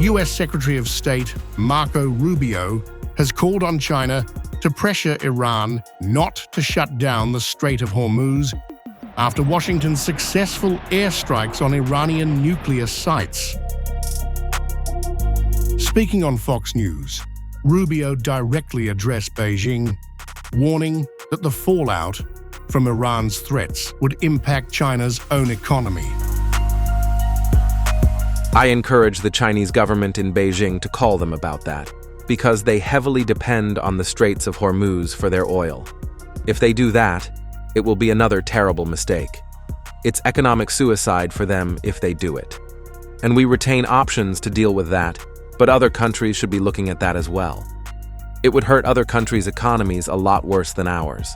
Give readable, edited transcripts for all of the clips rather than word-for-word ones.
U.S. Secretary of State Marco Rubio has called on China to pressure Iran not to shut down the Strait of Hormuz after Washington's successful airstrikes on Iranian nuclear sites. Speaking on Fox News, Rubio directly addressed Beijing, warning that the fallout from Iran's threats would impact China's own economy. I encourage the Chinese government in Beijing to call them about that, because they heavily depend on the Straits of Hormuz for their oil. If they do that, it will be another terrible mistake. It's economic suicide for them if they do it. And we retain options to deal with that, but other countries should be looking at that as well. It would hurt other countries' economies a lot worse than ours.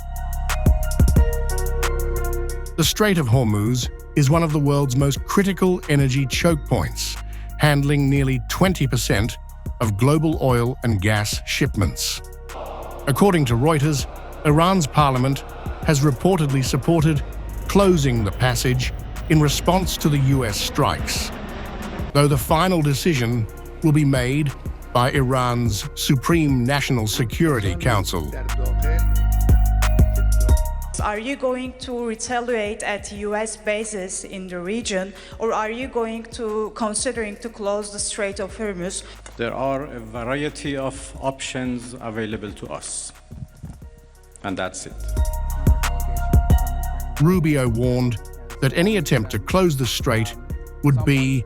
The Strait of Hormuz is one of the world's most critical energy choke points, handling nearly 20% of global oil and gas shipments. According to Reuters, Iran's parliament has reportedly supported closing the passage in response to the U.S. strikes, though the final decision will be made by Iran's Supreme National Security Council. Are you going to retaliate at U.S. bases in the region, or are you going to considering to close the Strait of Hormuz? There are a variety of options available to us, and that's it. Rubio warned that any attempt to close the strait would be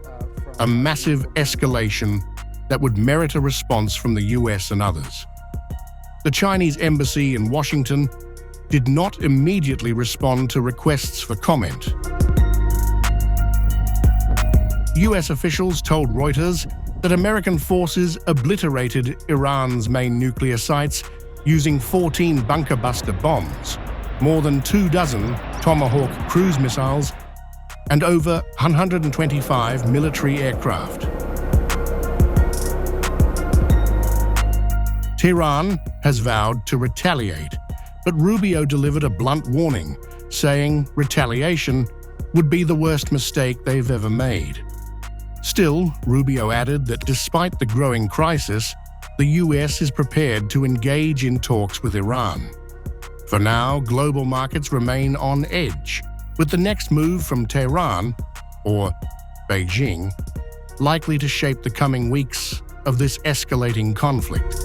a massive escalation that would merit a response from the US and others. The Chinese embassy in Washington did not immediately respond to requests for comment. US officials told Reuters that American forces obliterated Iran's main nuclear sites using 14 bunker-buster bombs, more than 24 Tomahawk cruise missiles, and over 125 military aircraft. Tehran has vowed to retaliate, but Rubio delivered a blunt warning, saying retaliation would be the worst mistake they've ever made. Still, Rubio added that despite the growing crisis, the US is prepared to engage in talks with Iran. For now, global markets remain on edge, with the next move from Tehran, or Beijing, likely to shape the coming weeks of this escalating conflict.